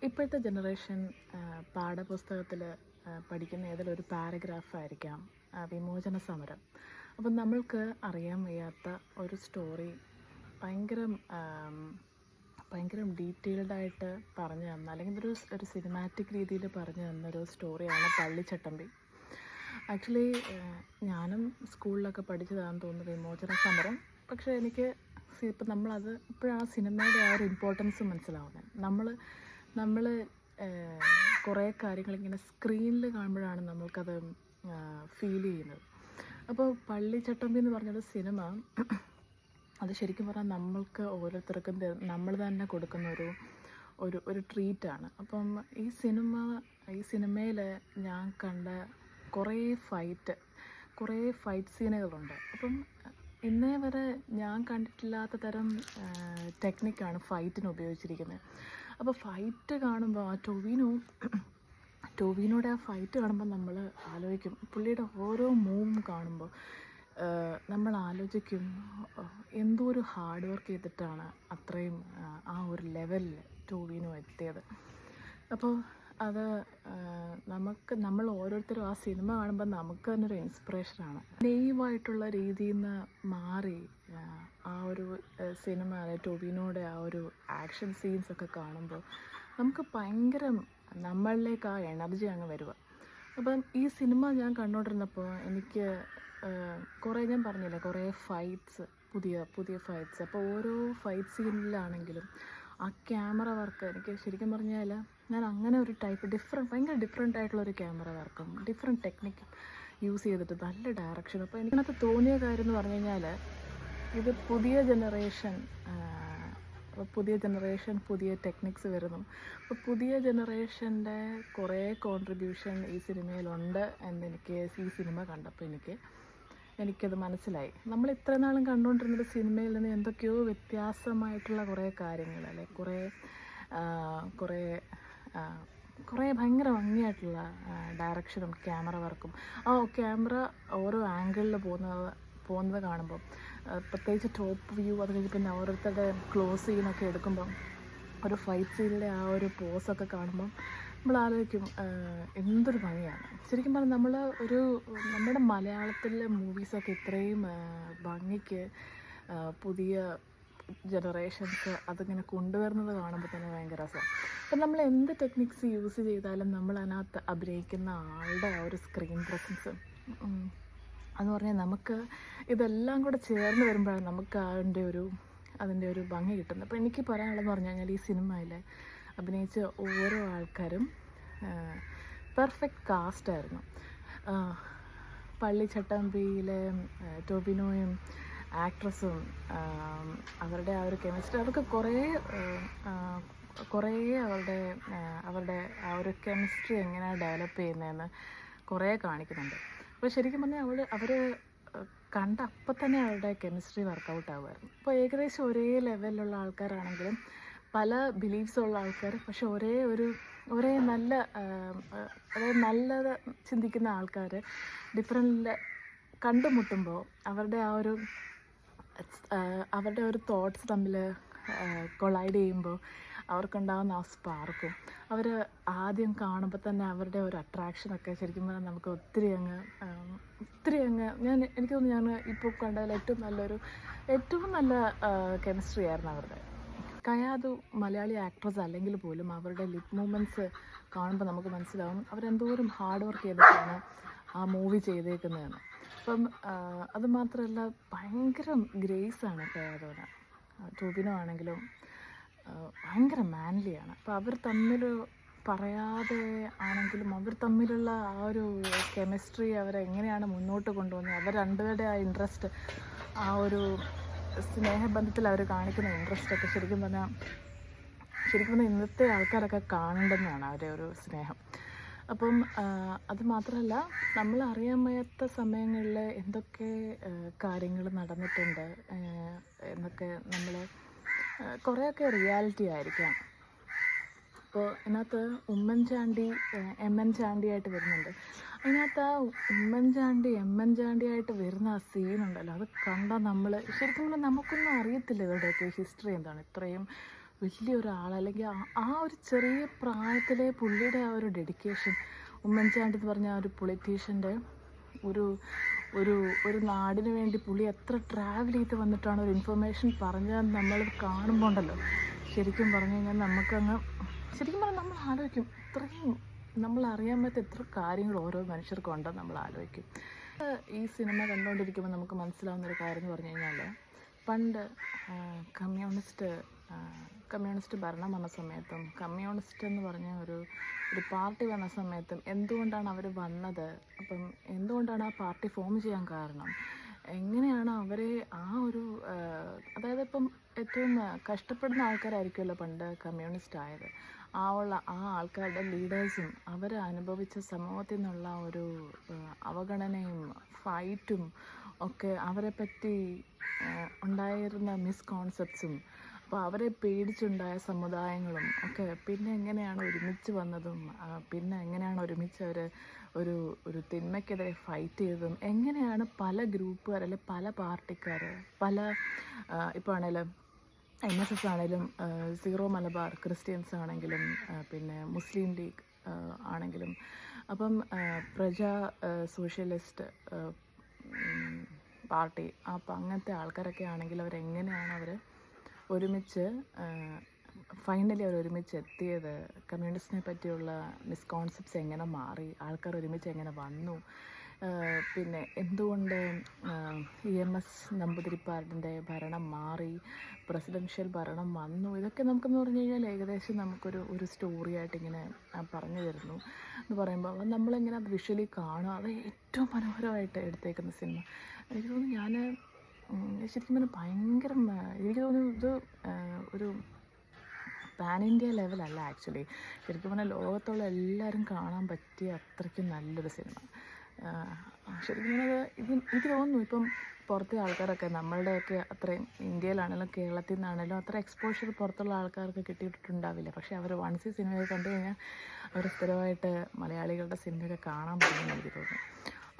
ഇപ്പോഴത്തെ ജനറേഷൻ പാഠപുസ്തകത്തിൽ പഠിക്കുന്ന ഏതൊരു പാരഗ്രാഫായിരിക്കാം വിമോചന സമരം. അപ്പം നമ്മൾക്ക് അറിയാൻ വയ്യാത്ത ഒരു സ്റ്റോറി ഭയങ്കര ഭയങ്കര ഡീറ്റെയിൽഡായിട്ട് പറഞ്ഞു തന്ന, അല്ലെങ്കിൽ ഒരു സിനിമാറ്റിക് രീതിയിൽ പറഞ്ഞു തന്നൊരു സ്റ്റോറിയാണ് പള്ളിച്ചട്ടമ്പി. ആക്ച്വലി ഞാനും സ്കൂളിലൊക്കെ പഠിച്ചതാണെന്ന് തോന്നുന്നു വിമോചന സമരം. പക്ഷേ എനിക്ക് ഇപ്പം നമ്മളത് ഇപ്പോഴാണ് സിനിമയുടെ ആ ഒരു ഇമ്പോർട്ടൻസ് മനസ്സിലാവുന്നത്. നമ്മൾ കുറേ കാര്യങ്ങളിങ്ങനെ സ്ക്രീനിൽ കാണുമ്പോഴാണ് നമ്മൾക്കത് ഫീൽ ചെയ്യുന്നത്. അപ്പോൾ പള്ളിച്ചട്ടമ്പി എന്ന് പറഞ്ഞൊരു സിനിമ, അത് ശരിക്കും പറഞ്ഞാൽ നമ്മൾക്ക് ഓരോരുത്തർക്കും നമ്മൾ തന്നെ കൊടുക്കുന്ന ഒരു ട്രീറ്റാണ്. അപ്പം ഈ സിനിമയിൽ ഞാൻ കണ്ട കുറേ ഫൈറ്റ് സീനുകളുണ്ട്. അപ്പം ഇന്നേ വരെ ഞാൻ കണ്ടിട്ടില്ലാത്ത തരം ടെക്നിക്കാണ് ഫൈറ്റിന് ഉപയോഗിച്ചിരിക്കുന്നത്. അപ്പോൾ ഫൈറ്റ് കാണുമ്പോൾ ആ ടൊവിനോയുടെ ആ ഫൈറ്റ് കാണുമ്പോൾ നമ്മൾ ആലോചിക്കും, പുള്ളിയുടെ ഓരോ മൂവും കാണുമ്പോൾ നമ്മൾ ആലോചിക്കും എന്തോ ഒരു ഹാർഡ് വർക്ക് ചെയ്തിട്ടാണ് അത്രയും ആ ഒരു ലെവലിൽ ടൊവിനോ എത്തിയത്. അപ്പോൾ അത് നമ്മൾ ഓരോരുത്തരും ആ സിനിമ കാണുമ്പോൾ നമുക്ക് തന്നെ ഒരു ഇൻസ്പിറേഷനാണ്. നെയ്വായിട്ടുള്ള രീതിയിൽ നിന്ന് മാറി ആ ഒരു സിനിമ, ടൊവിനോയുടെ ആ ഒരു ആക്ഷൻ സീൻസൊക്കെ കാണുമ്പോൾ നമുക്ക് ഭയങ്കര നമ്മളിലേക്ക് ആ എനർജി അങ്ങ് വരിക. അപ്പം ഈ സിനിമ ഞാൻ കണ്ടുകൊണ്ടിരുന്നപ്പോൾ എനിക്ക് ഞാൻ പറഞ്ഞില്ലേ, കുറേ ഫൈറ്റ്സ്, പുതിയ ഫൈറ്റ്സ്. അപ്പോൾ ഓരോ ഫൈറ്റ് സീനിലാണെങ്കിലും ആ ക്യാമറ വർക്ക് എനിക്ക് ശരിക്കും പറഞ്ഞാൽ ഞാൻ അങ്ങനെ ഒരു ഭയങ്കര ഡിഫറെൻ്റ് ആയിട്ടുള്ളൊരു ക്യാമറ വർക്കും ഡിഫറെൻറ്റ് ടെക്നിക്കും യൂസ് ചെയ്തിട്ട് നല്ല ഡയറക്ഷനും. അപ്പോൾ എനിക്കതിനകത്ത് തോന്നിയ കാര്യം എന്ന് പറഞ്ഞു കഴിഞ്ഞാൽ, ഇത് പുതിയ ജനറേഷൻ പുതിയ ടെക്നിക്സ് വരുന്നു. അപ്പോൾ പുതിയ ജനറേഷൻ്റെ കുറേ കോൺട്രിബ്യൂഷൻ ഈ സിനിമയിലുണ്ട് എന്നെനിക്ക് ഈ സിനിമ കണ്ടപ്പോൾ എനിക്കത് മനസ്സിലായി. നമ്മൾ ഇത്ര നാളും കണ്ടുകൊണ്ടിരുന്നൊരു സിനിമയിൽ നിന്ന് എന്തൊക്കെയോ വ്യത്യാസമായിട്ടുള്ള കുറേ കാര്യങ്ങൾ, അല്ലെ കുറേ ഭയങ്കര ഭംഗിയായിട്ടുള്ള ഡയറക്ഷനും ക്യാമറ വർക്കും, ക്യാമറ ഓരോ ആംഗിളിൽ പോകുന്നത് കാണുമ്പോൾ, പ്രത്യേകിച്ച് ടോപ്പ് വ്യൂ, അത് കഴിഞ്ഞ് പിന്നെ ഓരോരുത്തരുടെ ക്ലോസ് സീനൊക്കെ എടുക്കുമ്പം ഒരു ഫൈറ്റ് സീനിലെ ആ ഒരു പോസൊക്കെ കാണുമ്പം നമ്മൾ ആലോചിക്കും എന്തൊരു ഭംഗിയാണ്. ശരിക്കും പറഞ്ഞാൽ നമ്മുടെ മലയാളത്തിലെ മൂവീസൊക്കെ ഇത്രയും ഭംഗിക്ക് പുതിയ ജനറേഷൻസ് അതിങ്ങനെ കൊണ്ടുവരുന്നത് കാണുമ്പോൾ തന്നെ ഭയങ്കര രസമാണ്. അപ്പം നമ്മൾ എന്ത് ടെക്നിക്സ് യൂസ് ചെയ്താലും നമ്മൾ അതിനകത്ത് അഭിനയിക്കുന്ന ആളുടെ ആ ഒരു സ്ക്രീൻ പ്രസൻസ് എന്ന് പറഞ്ഞാൽ നമുക്ക് ഇതെല്ലാം കൂടെ ചേർന്ന് വരുമ്പോഴാണ് നമുക്ക് അതിൻ്റെ ഒരു ഭംഗി കിട്ടുന്നത്. അപ്പോൾ എനിക്ക് പറയാനുള്ളതെന്ന് പറഞ്ഞു കഴിഞ്ഞാൽ, ഈ സിനിമയിൽ അഭിനയിച്ച ഓരോ ആൾക്കാരും പെർഫെക്റ്റ് കാസ്റ്റായിരുന്നു. പള്ളിച്ചട്ടമ്പിയിലെ ടൊവിനോയും ആക്ട്രസും അവരുടെ ആ ഒരു കെമിസ്ട്രി, അവർക്ക് കുറേ അവരുടെ ആ ഒരു കെമിസ്ട്രി എങ്ങനെയാണ് ഡെവലപ്പ് ചെയ്യുന്നതെന്ന് കുറേ കാണിക്കുന്നുണ്ട്. അപ്പോൾ ശരിക്കും പറഞ്ഞാൽ അവർ കണ്ട അപ്പം തന്നെ അവരുടെ കെമിസ്ട്രി വർക്കൗട്ട് ആകുമായിരുന്നു. അപ്പോൾ ഏകദേശം ഒരേ ലെവലിലുള്ള ആൾക്കാരാണെങ്കിലും, പല ബിലീഫ്സുള്ള ആൾക്കാർ, പക്ഷെ ഒരേ നല്ലത് ചിന്തിക്കുന്ന ആൾക്കാർ ഡിഫറൻറ്റ് കണ്ടുമുട്ടുമ്പോൾ അവരുടെ ഒരു തോട്ട്സ് തമ്മിൽ കൊളൈഡ് ചെയ്യുമ്പോൾ അവർക്കുണ്ടാകുന്ന ആ സ്പാർക്കും, അവർ ആദ്യം കാണുമ്പോൾ തന്നെ അവരുടെ ഒരു അട്രാക്ഷനൊക്കെ ശരിക്കും പറഞ്ഞാൽ നമുക്ക് ഒത്തിരി അങ്ങ് എനിക്ക് തോന്നുന്നു ഞാൻ ഇപ്പോൾ കണ്ടതിൽ ഏറ്റവും നല്ല കെമിസ്ട്രി ആയിരുന്നു അവരുടെ. കയാതു മലയാളി ആക്ട്രസ് അല്ലെങ്കിൽ പോലും അവരുടെ ലിപ് മൂവ്മെൻറ്റ്സ് കാണുമ്പോൾ നമുക്ക് മനസ്സിലാവും അവരെന്തോരം ഹാർഡ് വർക്ക് ചെയ്തിട്ടാണ് ആ മൂവി ചെയ്തേക്കുന്നതെന്ന്. അപ്പം അതുമാത്രമല്ല, ഭയങ്കര ഗ്രേസാണ് കയാതുവിന്. ടൊവിനോ ആണെങ്കിലും ഭയങ്കര മാൻലിയാണ്. അപ്പോൾ അവർ തമ്മിൽ പറയാതെ ആണെങ്കിലും അവർ തമ്മിലുള്ള ആ ഒരു കെമിസ്ട്രി അവരെങ്ങനെയാണ് മുന്നോട്ട് കൊണ്ടുപോകുന്നത്, അവർ രണ്ടുപേരുടെ ആ ഇൻട്രസ്റ്റ്, ആ ഒരു സ്നേഹബന്ധത്തിൽ അവർ കാണിക്കുന്ന ഇൻട്രസ്റ്റൊക്കെ ശരിക്കും പറഞ്ഞാൽ ഇന്നത്തെ ആൾക്കാരൊക്കെ കാണേണ്ടതെന്നാണ് അവരുടെ ഒരു സ്നേഹം. അപ്പം അത് മാത്രമല്ല, നമ്മൾ അറിയാൻ വയ്യാത്ത സമയങ്ങളിൽ എന്തൊക്കെ കാര്യങ്ങൾ നടന്നിട്ടുണ്ട് എന്നൊക്കെ നമ്മൾ കുറേയൊക്കെ റിയാലിറ്റി ആയിരിക്കാം. അപ്പോൾ ഇതിനകത്ത് എം എൻ ചാണ്ടിയായിട്ട് വരുന്നുണ്ട്. അതിനകത്ത് ആ എം എൻ ചാണ്ടിയായിട്ട് വരുന്ന ആ സീനുണ്ടല്ലോ, അത് കണ്ടാൽ നമ്മൾ ശരിക്കും പറഞ്ഞാൽ നമുക്കൊന്നും അറിയത്തില്ല ഇവരുടെയൊക്കെ ഹിസ്റ്ററി എന്താണ്. ഇത്രയും വലിയൊരാൾ, അല്ലെങ്കിൽ ആ ഒരു ചെറിയ പ്രായത്തിലെ പുള്ളിയുടെ ആ ഒരു ഡെഡിക്കേഷൻ, ഉമ്മൻചാണ്ടി എന്ന് പറഞ്ഞ ആ ഒരു പൊളിറ്റീഷ്യൻ്റെ ഒരു ഒരു ഒരു നാടിന് വേണ്ടി പുള്ളി എത്ര ട്രാവൽ ചെയ്ത് വന്നിട്ടാണ് ഒരു ഇൻഫർമേഷൻ പറഞ്ഞത് നമ്മൾ കാണുമ്പോൾ ഉണ്ടല്ലോ, ശരിക്കും പറഞ്ഞു കഴിഞ്ഞാൽ നമുക്കങ്ങ് ശരിക്കും പറഞ്ഞാൽ നമ്മൾ ആലോചിക്കും, ഇത്രയും നമ്മൾ അറിയാൻ പറ്റാത്ത എത്ര കാര്യങ്ങൾ ഓരോ മനുഷ്യർക്കും ഉണ്ടെന്ന് നമ്മൾ ആലോചിക്കും. ഈ സിനിമ കണ്ടുകൊണ്ടിരിക്കുമ്പോൾ നമുക്ക് മനസ്സിലാവുന്നൊരു കാര്യം എന്ന് പറഞ്ഞു കഴിഞ്ഞാൽ, പണ്ട് കമ്മ്യൂണിസ്റ്റ് ഭരണം വന്ന സമയത്തും കമ്മ്യൂണിസ്റ്റ് എന്ന് പറഞ്ഞ ഒരു പാർട്ടി വന്ന സമയത്തും എന്തുകൊണ്ടാണ് അവർ വന്നത്, അപ്പം എന്തുകൊണ്ടാണ് ആ പാർട്ടി ഫോം ചെയ്യാൻ കാരണം, എങ്ങനെയാണ് അവരെ ആ ഒരു അതായത് ഇപ്പം ഏറ്റവും കഷ്ടപ്പെടുന്ന ആൾക്കാരായിരിക്കുമല്ലോ പണ്ട് കമ്മ്യൂണിസ്റ്റ് ആയത്. ആ ആൾക്കാരുടെ ലീഡേഴ്സും അവർ അനുഭവിച്ച സമൂഹത്തിൽ നിന്നുള്ള ഒരു അവഗണനയും ഫൈറ്റും ഒക്കെ, അവരെ പറ്റി ഉണ്ടായിരുന്ന മിസ്കോൺസെപ്റ്റ്സും, അപ്പോൾ അവരെ പേടിച്ചുണ്ടായ സമുദായങ്ങളും ഒക്കെ, പിന്നെ എങ്ങനെയാണ് ഒരുമിച്ച് വന്നതും, പിന്നെ എങ്ങനെയാണ് ഒരുമിച്ച് അവർ ഒരു തിന്മയ്ക്കെതിരെ ഫൈറ്റ് ചെയ്തതും, എങ്ങനെയാണ് പല ഗ്രൂപ്പുകാർ അല്ലെങ്കിൽ പല പാർട്ടിക്കാർ പല ഇപ്പോൾ ആണെങ്കിലും NSS ആണെങ്കിലും സീറോ മലബാർ ക്രിസ്ത്യൻസ് ആണെങ്കിലും പിന്നെ മുസ്ലിം ലീഗ് ആണെങ്കിലും, അപ്പം സോഷ്യലിസ്റ്റ് പാർട്ടി, അപ്പം അങ്ങനത്തെ ആൾക്കാരൊക്കെ ആണെങ്കിൽ അവരെങ്ങനെയാണ് അവർ ഒരുമിച്ച് ഫൈനലി അവർ ഒരുമിച്ച് എത്തിയത്, കമ്മ്യൂണിസ്റ്റിനെ പറ്റിയുള്ള മിസ്കോൺസെപ്റ്റ്സ് എങ്ങനെ മാറി, ആൾക്കാർ ഒരുമിച്ച് എങ്ങനെ വന്നു, പിന്നെ എന്തുകൊണ്ട് EMS നമ്പൂതിരിപ്പാടിൻ്റെ ഭരണം മാറി പ്രസിഡൻഷ്യൽ ഭരണം വന്നു, ഇതൊക്കെ നമുക്കെന്ന് പറഞ്ഞു കഴിഞ്ഞാൽ ഏകദേശം നമുക്കൊരു സ്റ്റോറിയായിട്ട് ഇങ്ങനെ പറഞ്ഞു തരുന്നു എന്ന് പറയുമ്പോൾ നമ്മളിങ്ങനെ അത് വിഷ്വലി കാണുക. അത് ഏറ്റവും മനോഹരമായിട്ട് എടുത്തേക്കുന്ന സിനിമ. എനിക്ക് തോന്നുന്നു ഞാൻ ശരിക്കും പറഞ്ഞാൽ ഭയങ്കര എനിക്ക് തോന്നുന്നു ഇത് ഒരു പാൻ ഇന്ത്യ ലെവലല്ല ആക്ച്വലി. ശരിക്കും പറഞ്ഞാൽ ലോകത്തുള്ള എല്ലാവരും കാണാൻ പറ്റിയ അത്രയ്ക്കും നല്ലൊരു സിനിമ. ശരിക്കും പറഞ്ഞാൽ എനിക്ക് തോന്നുന്നു ഇപ്പം പുറത്തെ ആൾക്കാരൊക്കെ നമ്മളുടെയൊക്കെ അത്രയും ഇന്ത്യയിലാണെങ്കിലും കേരളത്തിൽ നിന്നാണെങ്കിലും അത്ര എക്സ്പോഷർ പുറത്തുള്ള ആൾക്കാർക്ക് കിട്ടിയിട്ടുണ്ടാവില്ല. പക്ഷേ അവർ വൺസ് ഈ സിനിമയൊക്കെ കണ്ടു കഴിഞ്ഞാൽ അവർ സ്ഥിരമായിട്ട് മലയാളികളുടെ സിനിമയൊക്കെ കാണാൻ പറ്റുമെന്ന് എനിക്ക് തോന്നുന്നു.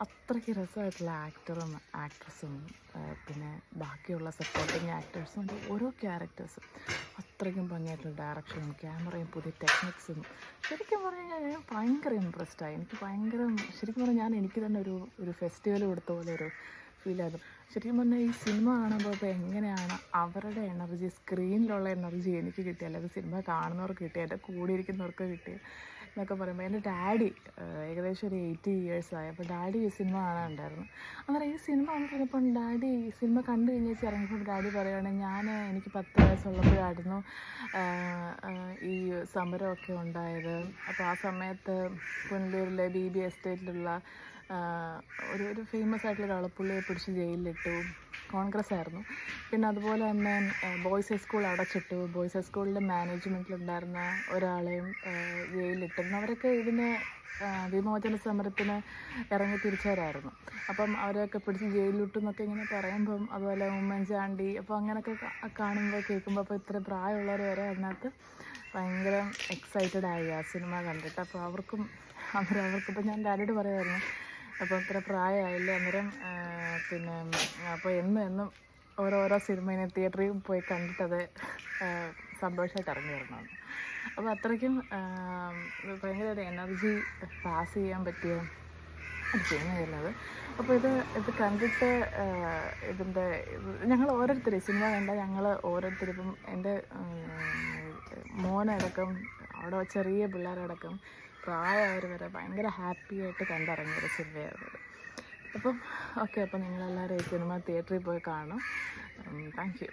അത്രയ്ക്ക് രസമായിട്ടുള്ള ആക്ടറും ആക്ട്രസും പിന്നെ ബാക്കിയുള്ള സപ്പോർട്ടിങ് ആക്ടേഴ്സും ഓരോ ക്യാരക്ടേഴ്സും അത്രയ്ക്കും ഭംഗിയായിട്ടുള്ള ഡയറക്ഷനും ക്യാമറയും പുതിയ ടെക്നിക്സും ശരിക്കും പറഞ്ഞു കഴിഞ്ഞാൽ ഞാൻ ഭയങ്കര ഇമ്പ്രസ്ഡായി. ശരിക്കും പറഞ്ഞാൽ എനിക്ക് തന്നെ ഒരു ഫെസ്റ്റിവൽ കൊടുത്ത പോലെ ഒരു ഫീലായിരുന്നു. ശരിക്കും പറഞ്ഞാൽ ഈ സിനിമ കാണുമ്പോൾ ഇപ്പോൾ എങ്ങനെയാണ് അവരുടെ എനർജി, സ്ക്രീനിലുള്ള എനർജി എനിക്ക് കിട്ടിയ, അല്ലെങ്കിൽ സിനിമ കാണുന്നവർക്ക് കിട്ടിയ, എൻ്റെ കൂടിയിരിക്കുന്നവർക്ക് കിട്ടിയ എന്നൊക്കെ പറയുമ്പോൾ, എൻ്റെ ഡാഡി ഏകദേശം ഒരു 80 years ആയി. അപ്പോൾ ഡാഡി ഈ സിനിമ കാണാനുണ്ടായിരുന്നു. അന്നേരം ഈ സിനിമ കണ്ടിരുന്നപ്പം ഡാഡി ഈ സിനിമ കണ്ടു കഴിഞ്ഞേച്ച് ഇറങ്ങിയപ്പോൾ ഡാഡി പറയുകയാണ്, എനിക്ക് 10 വയസ്സുള്ളപ്പോഴായിരുന്നു ഈ സമരമൊക്കെ ഉണ്ടായത്. അപ്പോൾ ആ സമയത്ത് പുനലൂരിലെ BB എസ്റ്റേറ്റിലുള്ള ഒരു ഫേമസ് ആയിട്ടുള്ള ഒരാൾ പുള്ളിയെ പിടിച്ച് ജയിലിലിട്ടു. കോൺഗ്രസ് ആയിരുന്നു. പിന്നെ അതുപോലെ തന്നെ ബോയ്സ് ഹൈസ്കൂൾ അടച്ചിട്ടു. ബോയ്സ് ഹൈസ്കൂളിൻ്റെ മാനേജ്മെൻറ്റിലുണ്ടായിരുന്ന ഒരാളെയും ജയിലിലിട്ടിരുന്നു. അവരൊക്കെ ഇതിന് വിമോചന സമരത്തിന് ഇറങ്ങി തിരിച്ചവരായിരുന്നു. അപ്പം അവരെയൊക്കെ പിടിച്ച് ജയിലിലിട്ടു എന്നൊക്കെ ഇങ്ങനെ പറയുമ്പം, അതുപോലെ ഉമ്മൻചാണ്ടി, അപ്പോൾ അങ്ങനെയൊക്കെ കാണുമ്പോൾ കേൾക്കുമ്പോൾ, അപ്പോൾ ഇത്ര പ്രായമുള്ളവർ വരെ അതിനകത്ത് ഭയങ്കര എക്സൈറ്റഡ് ആയി ആ സിനിമ കണ്ടിട്ട്. അപ്പോൾ അവർക്കിപ്പോൾ ഞാൻ ഡാഡിയോട് പറയുമായിരുന്നു, അപ്പോൾ ഇത്ര പ്രായമായില്ലേ, അന്നേരം പിന്നെ അപ്പോൾ എന്നും ഓരോരോ സിനിമ തിയേറ്ററിൽ പോയി കണ്ടിട്ടത് സന്തോഷമായിട്ട് ഇറങ്ങി വരണമെന്ന്. അപ്പോൾ അത്രയ്ക്കും ഭയങ്കര ഒരു എനർജി പാസ് ചെയ്യാൻ പറ്റിയ ഒരു സിനിമയായിരുന്നു അത്. അപ്പോൾ ഇത് കണ്ടിട്ട് ഞങ്ങൾ ഓരോരുത്തരും സിനിമ കണ്ട ഞങ്ങൾ ഓരോരുത്തരും, ഇപ്പം എൻ്റെ മോനടക്കം, അവിടെ ചെറിയ പിള്ളേരടക്കം പ്രായമായവർ വരെ ഭയങ്കര ഹാപ്പി ആയിട്ട് കണ്ടിറങ്ങിയൊരു സിനിമയായിരുന്നു. അപ്പം ഓക്കെ, അപ്പോൾ നിങ്ങളെല്ലാവരും ഈ സിനിമ തിയേറ്ററിൽ പോയി കാണും. Thank you.